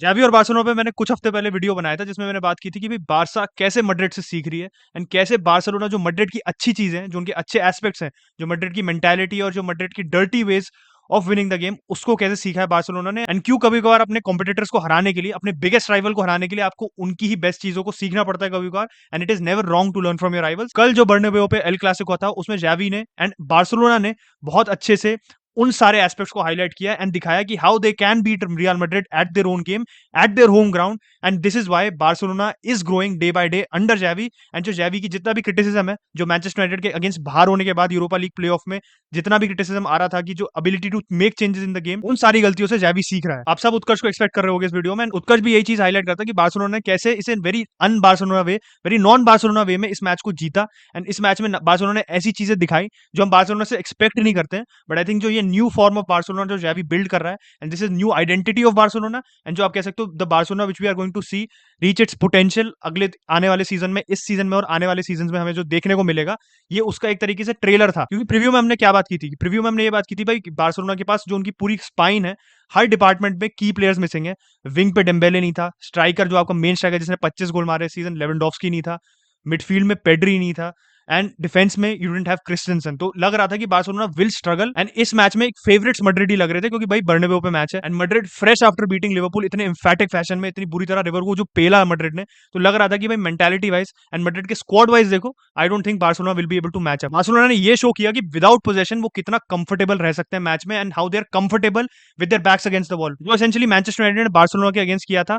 Xavi और Barcelona पे मैंने कुछ हफ्ते पहले वीडियो बनाया था जिसमें मैंने बात की थी कि भाई बारसा कैसे मैड्रिड से सीख रही है एंड कैसे बार्सिलोना जो मैड्रिड की अच्छी चीजें हैं, जो उनके अच्छे एस्पेक्ट्स हैं, जो मैड्रिड की मेंटालिटी और जो मैड्रिड की dirty ways of winning the game, उसको कैसे सीखा है बार्सिलोना ने। एंड क्यों कभी कभार अपने कॉम्पिटिटर्स को हराने के लिए, अपने बिगेस्ट राइवल को हराने के लिए आपको उनकी ही बेस्ट चीजों को सीखना पड़ता है कभी कभार। And it is never wrong to learn from your rivals. कल जो बर्नाब्यू पे एल क्लासिको था उसमें जावी ने एंड बार्सिलोना ने बहुत अच्छे से उन सारे एस्पेक्ट्स को हाईलाइट किया एंड दिखाया कि how they can beat Real Madrid at their own game, at their home ground. And this is why Barcelona is growing day by day under Xavi. And जो जावी की जितना भी criticism है, जो Manchester United के against बाहर होने के बाद यूरोपा लीग प्लेऑफ में जितना भी क्रिटिसिज्म आ रहा था कि जो ability to make changes in the game, उन सारी गलतियों से जावी सीख रहा है। आप सब उत्कर्ष को एक्सपेक्ट कर रहे होगे इस वीडियो में। उत्कर्ष भी यही चीज हाईलाइट करता है कि बार्सिलोना ने कैसे इसे वेरी अन बार्सिलोना वे, वेरी नॉन बार्सिलोना वे में इस मैच को जीता। एंड इस मैच में बार्सिलोना ने ऐसी चीजें दिखाई जो हम बार्सिलोना से एक्सपेक्ट नहीं करते हैं। बट आई थिंक जो ये न्यू फॉर्म ऑफ बार्सिलोना जो जावी बिल्ड कर रहा है, and this is new identity of Barcelona, and जो आप कह सकते हो the Barcelona which we are going to see reach its potential अगले आने वाले सीजन में, इस सीजन में और आने वाले सीजन में हमें जो देखने को मिलेगा, ये उसका एक तरीके से ट्रेलर था। क्योंकि प्रीव्यू में हमने क्या बात की थी, प्रीव्यू में हमने ये बात की थी भाई बार्सिलोना के पास जो उनकी पूरी स्पाइन है, हर डिपार्टमेंट में की प्लेयर्स मिसिंग है। विंग पे डेम्बेले नहीं था, स्ट्राइकर जो आपका मेन स्ट्राइकर जिसने 25 गोल मारे सीजन, लेवेंडोव्स्की नहीं था, मिडफील्ड में पेड्री नहीं था, एंड डिफेंस में यू डिडंट हैव क्रिस्टेंसन। तो लग रहा था कि बार्सिलोना विल स्ट्रगल। एंड इस मैच में एक फेवरेट्स मैड्रिड ही लग रहे थे क्योंकि भाई बर्नाब्यू पे मैच है and Madrid fresh after beating Liverpool इतने एम्फैटिक फैशन में, इतनी बुरी तरह रिवर को जो पेला मैड्रिड ने, तो लग रहा था कि भाई मेंटालिटी वाइज एंड मैड्रिड के स्क्वाड वाइज देखो, I don't think Barcelona will be able to match up. Barcelona ने ये शो किया कि विदाउट पोजेशन वो कितना कंफर्टेबल रह सकते हैं मैच में, and how they are comfortable with their backs against the wall, जो एसेंशियली मैनचेस्टर यूनाइटेड ने बार्सिलोना के अगेंस्ट किया था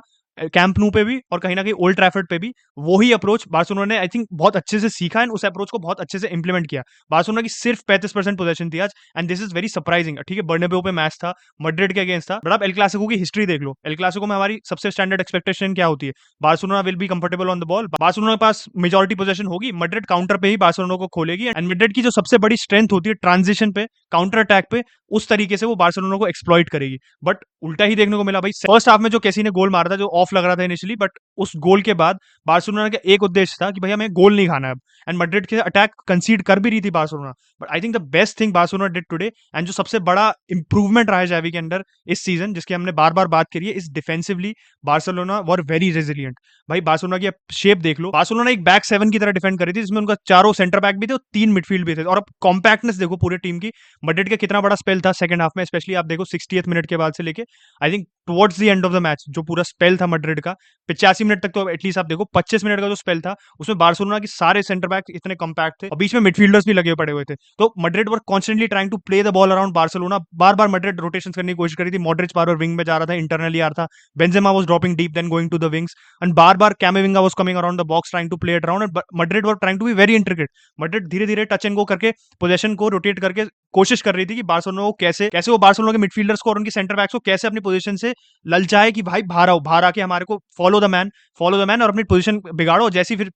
कैंप नू पे भी और कहीं ना कहीं ओल्ड ट्रैफर्ड पे भी। वही अप्रोच बार्सिलोना ने आई थिंक बहुत अच्छे से सीखा एंड उस अप्रोच को बहुत अच्छे से इंप्लीमेंट किया। बार्सिलोना की सिर्फ 35% पोजीशन थी आज, and this is very surprising. ठीक है, बर्नाब्यू पे मैच था, मैड्रिड के अगेंस्ट था, बट आप एल क्लासिको की हिस्ट्री देख लो। एल क्लासिको में हमारी सबसे स्टैंडर्ड एक्सपेक्टेशन क्या होती है? Barcelona will be comfortable on the ball, Barcelona के पास मेजॉरिटी पोजीशन होगी, मैड्रिड काउंटर पे ही बार्सिलोना को खोलेगी। एंड मैड्रिड की जो सबसे बड़ी स्ट्रेंथ होती है ट्रांजिशन पे, काउंटर अटैक पे, उस तरीके से वो बार्सिलोना को एक्सप्लॉइट करेगी। बट उल्टा ही देखने को मिला भाई। फर्स्ट हाफ में जो कैसी ने गोल मारा था, जो ऑफ लग रहा था इनिशियली, बट उस गोल के बाद बार्सिलोना का एक उद्देश्य था कि भाई हमें गोल नहीं खाना है अब। एंड मैड्रिड के अटैक कंसीड कर भी रही थी Barcelona, but I think the best thing Barcelona did today, and जो सबसे बड़ा इंप्रूवमेंट रहा है जावी के अंदर इस सीजन, जिसकी हमने बार बार बात करी है, इस defensively Barcelona were very resilient. भाई बार्सिलोना की शेप देख लो, बार्सिलोना एक बैक सेवन की तरह डिफेंड करी थी जिसमें उनका चारों सेंटर बैक भी थे और 3 मिडफील्ड भी थे। और अब कॉम्पैक्टनेस देखो पूरी टीम की, मैड्रिड का कितना बड़ा स्पेल था सेकंड हाफ में, स्पेशली आप देखो 60th मिनट के बाद से लेके I think towards the end of the match, जो पूरा स्पेल था मैड्रिड का 85 मिनट तक, तो एटलीस्ट आप देखो 25 मिनट का जो स्पेल था उसमें बार्सिलोना के सारे सेंटर बैक इतने कॉम्पैक्ट थे और बीच में मिडफील्डर्स भी लगे पड़े हुए थे। तो Madrid were constantly trying to play the ball around Barcelona. बार बार मैड्रिड रोटेशन करने की कोशिश करी थी, मॉड्रिच बार बार विंग में जा रहा था, इंटरनली आ रहा था, Benzema was dropping deep then going to the wings, and बार बार Camavinga was coming around the box trying to play it around, and Madrid were trying to be very intricate. Madrid धीरे धीरे touch and go करके position को rotate करके कोशिश कर रही थी कि बार्सिलोना को कैसे कैसे वो बार्सिलोना के मिडफील्डर्स को और उनके सेंटर बैक्स को कैसे अपनी पोजीशन से ललचाए कि भाई बाहर आओ, बाहर आके हमारे को follow the man, follow the man, और अपनी पोजीशन बिगाड़ो। जैसी फिर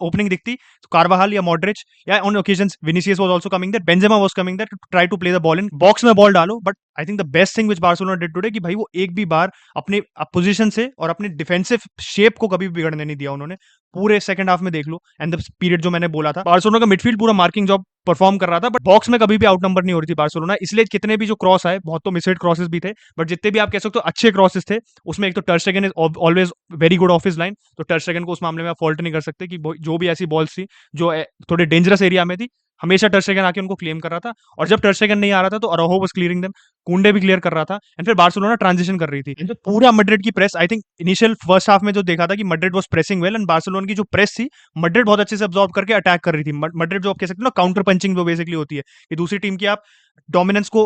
ओपनिंग दिखती तो कार्वाहाल या मॉड्रिच या on occasions Vinicius was also coming there, Benzema was coming there to try to play the ball in box में, बॉल डालो। But I think the best thing which Barcelona did today कि भाई वो एक भी बार अपने position से और अपने डिफेंसिव शेप को कभी भी बिगड़ने नहीं दिया उन्होंने। पूरे सेकंड हाफ में देख लो एंड द पीरियड जो मैंने बोला था, बार्सिलोना का मिडफील्ड पूरा मार्किंग जॉब परफॉर्म कर रहा था, बट बॉक्स में कभी भी आउट नंबर नहीं हो रही थी बार्सिलोना। इसलिए कितने भी जो क्रॉस आए, बहुत तो मिसहिट क्रॉसेस भी थे, बट जितने भी आप कह सकते हो अच्छे क्रॉसेस थे, उसमें एक तो टर स्टेगन is always very good of his line, तो टर स्टेगन को उस मामले में आप फॉल्ट नहीं कर सकते कि जो भी ऐसी बॉल्स थी जो थोड़े डेंजरस एरिया में थी, हमेशा टर स्टेगन आके उनको क्लेम कर रहा था। और जब टर स्टेगन नहीं आ रहा था तो अराउहो वाज क्लियरिंग देम, कुंडे भी क्लियर कर रहा था, एंड फिर बार्सिलोना ट्रांजिशन कर रही थी। जो पूरा मैड्रिड की press, I think initial first half में जो देखा था कि Madrid was pressing well, and Barcelona की जो प्रेस थी मैड्रिड बहुत अच्छे से अब्सॉर्ब करके अटैक कर रही थी। मैड्रिड जो आप कह सकते हो ना काउंटर पंचिंग जो बेसिकली होती है कि दूसरी टीम की आप डोमिनेंस को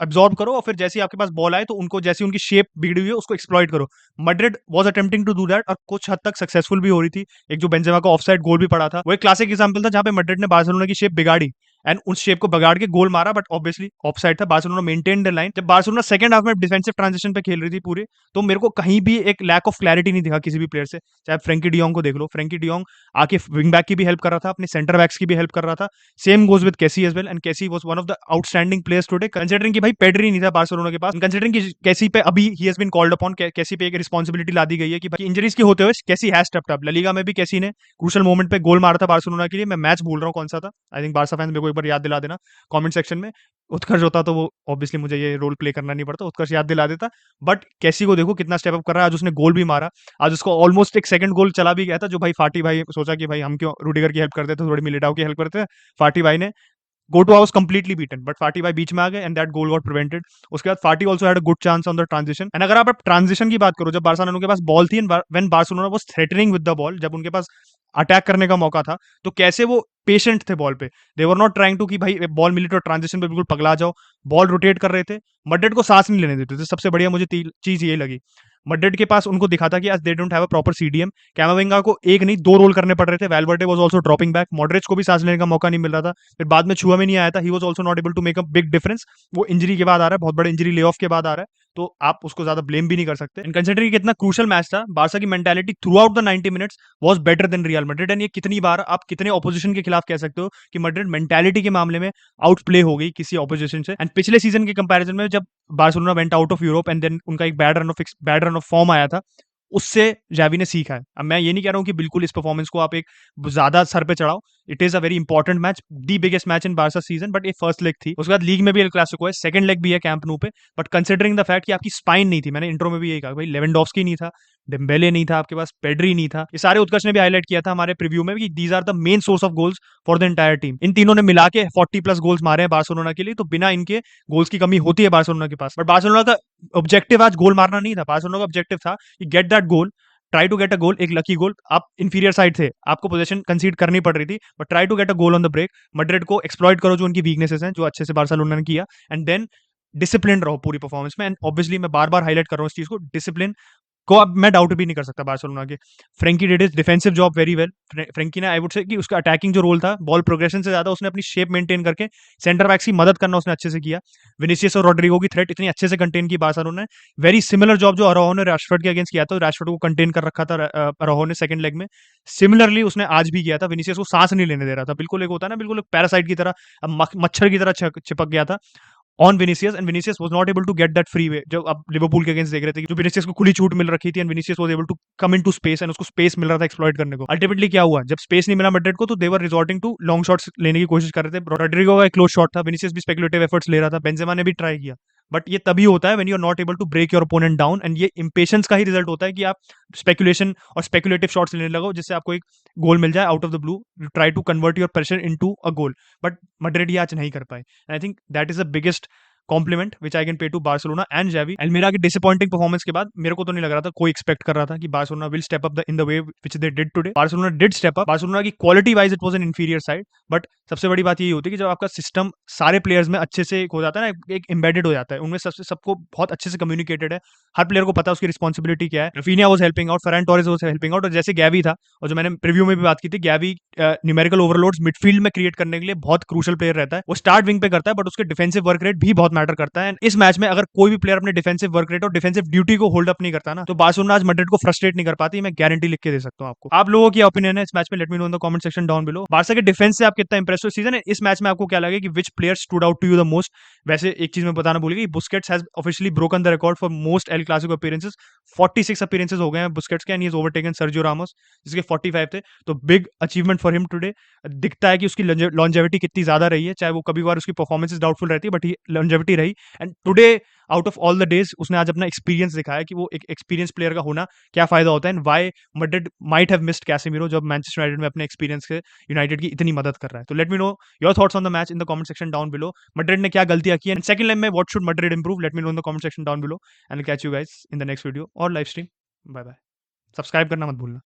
अब्सॉर्ब करो और फिर जैसे ही आपके पास बॉल आए तो उनको जैसी उनकी शेप बिगड़ी हुई है उसको एक्सप्लॉइट करो। Madrid was attempting to do that और कुछ हद तक सक्सेसफुल भी हो रही थी। एक जो बेंजेमा का ऑफसाइड गोल भी पड़ा था वो एक क्लासिक एग्जांपल था जहां पे मैड्रिड ने बार्सिलोना की शेप बिगाड़ी एंड उस शेप को बिगाड़ के गोल मारा, बट ऑब्वियसली ऑफसाइड था। Barcelona maintain the line. जब बार्सिलोना सेकंड हाफ में डिफेंसिव ट्रांजिशन पे खेल रही थी पूरे, तो मेरे को कहीं भी एक लैक ऑफ क्लैरिटी नहीं दिखा किसी भी प्लेयर से। चाहे फ्रेंकी डियोंग को देख लो, फ्रेंकी डियोंग आके विंग बैक की भी हेल्प कर रहा था, अपने सेंटर बैक्स की भी हेल्प कर रहा था। सेम गोज विद कैसी एज वेल, एंड कैसी was one of the outstanding players today, considering कि भाई पेड्री नहीं था बार्सिलोना के पास, कंसीडरिंग कि कैसी पे अभी ही has been called upon, Kessie पे एक रिस्पांसिबिलिटी ला दी गई है कि भाई इंजरीज के होते हुए Kessie has stepped up. La Liga में भी कैसी ने क्रूशियल मोमेंट पे गोल मारा था बार्सिलोना के लिए। मैं मैच भूल रहा हूं कौन सा था, आई थिंक बार्सा फैंस मेरे को को एक बार याद दिला देना कमेंट सेक्शन में। उत्कर्ष होता तो वो ऑब्वियसली मुझे ये रोल प्ले करना नहीं पड़ता, उत्कर्ष याद दिला देता। बट कैसी को देखो कितना स्टेप अप कर रहा है, आज उसने गोल भी मारा, आज उसको ऑलमोस्ट एक सेकंड गोल चला भी गया था, जो भाई फाटी भाई सोचा कि भाई हम क्यों रूडिगर की हेल्प करते थे, थोड़ी मिलिटाओ की हेल्प करते हैं, फाटी भाई ने Goto was completely beaten, but Fatih भाई बीच में आ गए and that goal got prevented. उसके बाद फाटी also had a good chance on the transition. And अगर आप ट्रांजिशन की बात करो, जब बार्सिलोना के पास बॉल थी and when Barcelona was threatening with the ball, जब उनके पास अटैक करने का मौका था, तो कैसे वो पेशेंट थे बॉल पे। दे वर नॉट ट्राइंग टू कि भाई बॉल मिली तो ट्रांजिशन पे बिल्कुल पगला जाओ, बॉल रोटेट कर रहे थे, मड्रिड को सांस नहीं लेने देते थे। सबसे बढ़िया मुझे चीज ये लगी, मड्रिड के पास उनको दिखा था कि आज they don't have a proper CDM. Camavinga को एक नहीं दो रोल करने पड़ रहे थे, Valverde was also dropping back, Modric को भी सांस लेने का मौका नहीं मिल रहा था, फिर बाद में छुआ में नहीं आया था, he was also not able to make a big difference. वो इंजरी के बाद आ रहा है, बहुत बड़े इंजरी ले ऑफ के बाद आ रहा है, तो आप उसको ज्यादा ब्लेम भी नहीं कर सकते। एंड कंसीडरिंग कितना क्रूशियल मैच था, बारसा की mentality through out the 90 minutes was better than real Madrid. And ये कितनी बार आप कितने ऑपोजिशन के खिलाफ कह सकते हो कि मैड्रिड मेंटालिटी के मामले में आउट प्ले हो गई किसी ऑपोजिशन से। एंड पिछले सीजन के कंपैरिजन में जब Barcelona went out of Europe and then उनका एक बैड रन ऑफ फॉर्म आया था, उससे जावी ने सीखा है। अब मैं ये नहीं कह रहा हूं कि बिल्कुल इस परफॉर्मेंस को आप एक ज्यादा सर पे चढ़ाओ, it is a very important match, the biggest match in Barça season, but ये फर्स्ट लेग थी। उसके बाद लीग में भी एल क्लासिको है, सेकंड लेग भी है कैंप नो पे, बट कंसिडरिंग द फैक्ट कि आपकी स्पाइन नहीं थी, मैंने इंट्रो में भी यही कहा भाई, लेवेंडोव्स्की नहीं था, डेम्बेले नहीं था आपके पास, पेड्री नहीं था, ये सारे उत्कर्ष ने भी हाईलाइट किया था हमारे प्रीव्यू में कि these are the main source of goals for the entire team. इन तीनों ने मिला के 40 प्लस गोल्स मारे हैं बार्सिलोना के लिए, तो बिना इनके गोल्स की कमी होती है बार्सिलोना के पास। बट बार्सिलोना का ऑब्जेक्टिव आज गोल मारना नहीं था, बार्सिलोना का ऑब्जेक्टिव था कि get that goal, try to get a goal, एक लकी गोल। आप इंफीरियर साइड थे, आपको पोजीशन कंसीड करनी पड़ रही थी, but try to get a goal on the break. Madrid को एक्सप्लॉइट करो जो उनकी वीकनेसेस हैं, जो अच्छे से बार्सिलोना ने किया, एंड देन डिसिप्लिन रहो पूरी परफॉर्मेंस में। एंड ऑब्वियसली मैं बार बार हाईलाइट कर रहा हूँ इस चीज को, डिसिप्लिन को अब मैं डाउट भी नहीं कर सकता बार्सिलोना के। Frenkie did his defensive job very well. Frenkie ने आई वुड से कि उसका अटैकिंग जो रोल था, बॉल प्रोग्रेशन से ज्यादा उसने अपनी शेप मेंटेन करके सेंटर बैक्स की मदद करना उसने अच्छे से किया। विनीसियस और रोड्रिगो की थ्रेट इतनी अच्छे से कंटेन की बार्सिलोना ने, वेरी सिमिलर जॉब जो अराहो ने रैशफोर्ड के अगेंस्ट किया था, रैशफोर्ड को कंटेन कर रखा था अराहो ने सेकंड लेग में, सिमिलरली उसने आज भी किया था। विनीसियस को सांस नहीं लेने दे रहा था, बिल्कुल एक होता है ना, बिल्कुल पैरासाइट की तरह, अब मच्छर की तरह चिपक गया था on Vinicius, and Vinicius was not able to get that free way. जो आप लिवरपूल के अगेंस्ट देख रहे थे कि जो विनीसियस को खुली छूट मिल रखी थी and Vinicius was able to come into space, and उसको स्पेस मिल रहा था एक्सप्लॉइट करने को। अल्टीमेटली क्या हुआ, जब स्पेस नहीं मिला मैड्रिड को, तो दे वर रिजॉर्टिंग टू लॉन्ग शॉट्स लेने की कोशिश कर रहे थे। रोड्रिगो का एक क्लोज शॉट था, विनीसियस भी स्पेकुलेटिव एफर्ट्स ले रहा था, बेंजेमा ने भी ट्राई किया, बट ये तभी होता है when you are not able to break your opponent down. And ये इंपेशेंस का ही रिजल्ट होता है कि आप स्पेकुलेशन और स्पेकुलेटिव शॉट्स लेने लगो जिससे आपको एक गोल मिल जाए out of the blue, you try to convert your pressure into a goal, but Madrid ये आज नहीं कर पाए। And I think that is the biggest compliment which I can pay to Barcelona and Xavi. एल्मीरा की disappointing performance के बाद मेरे को तो नहीं लग रहा था, कोई एक्सपेक्ट कर रहा था कि Barcelona will step up in the way which they did today. Barcelona did step up, Barcelona की quality wise it was an inferior side, but सबसे बड़ी बात यही होती है कि जब आपका सिस्टम सारे प्लेयर्स में अच्छे से हो जाता है ना, एक एम्बेडेड हो जाता है, उनमें सबसे सबको बहुत अच्छे से कम्युनिकेटेड है, हर प्लेयर को पता है उसकी रिस्पॉन्सिबिलिटी क्या है। Raphinha was helping out, Farhan Torres was helping out, और जैसे गैवी था, और जो मैंने प्रीव्यू में भी बात की थी, गैवी न्यूमेरिकल ओवरलोड्स मिडफील्ड में क्रिएट करने के लिए बहुत क्रूशियल प्लेयर रहता है। वो स्टार्ट विंग पे करता है, बट उसके डिफेंसिव वर्क रेट भी बहुत मैटर करता है। इस मैच में अगर कोई भी प्लेयर अपने डिफेंसिव वर्क रेट और डिफेंसिव ड्यूटी को होल्ड अप नहीं करता ना, तो बार्सिलोना आज मैड्रिड को फ्रस्ट्रेट नहीं कर पाती, मैं गारंटी लिख के दे सकता हूं आपको। आप लोगों की ओपिनियन है इस मैच में, late me know in the comment section down below. Barca के डिफेंस से आप कितना इंप्रेस हो सीजन है, इस मैच में आपको क्या लगे कि which player stood out to you the most. वैसे एक चीज मैं बताना भूल गया कि Busquets has officially broken the record for most El Clasico appearances, 46 appearances हो गए हैं बुस्केट्स के, and he has overtaken Sergio Ramos जिसके 45 थे, तो big achievement for him today. दिखता है कि उसकी लॉन्जेविटी कितनी ज्यादा रही है, चाहे वो कभी बार उसकी परफॉर्मेंसेस डाउटफुल रहती है, बट ही लॉन्जेविटी रही। And today out of all the days उसने आज अपना एक्सपीरियंस दिखाया कि वो एक एक्सपीरियंस प्लेयर का होना क्या फायदा होता है, and why Madrid might have missed Casemiro जब मैनचेस्टर यूनाइटेड में अपने एक्सपीरियंस से यूनाइटेड की इतनी मदद कर रहा है। तो let me know your thoughts on the match in the comment section down below. Madrid ने क्या गलतियां की, एंड सेकंड लेग में what should Madrid improve, let me know in the comment section down below, and catch you guys in the next video और live stream. Bye bye, subscribe करना मत भूलना।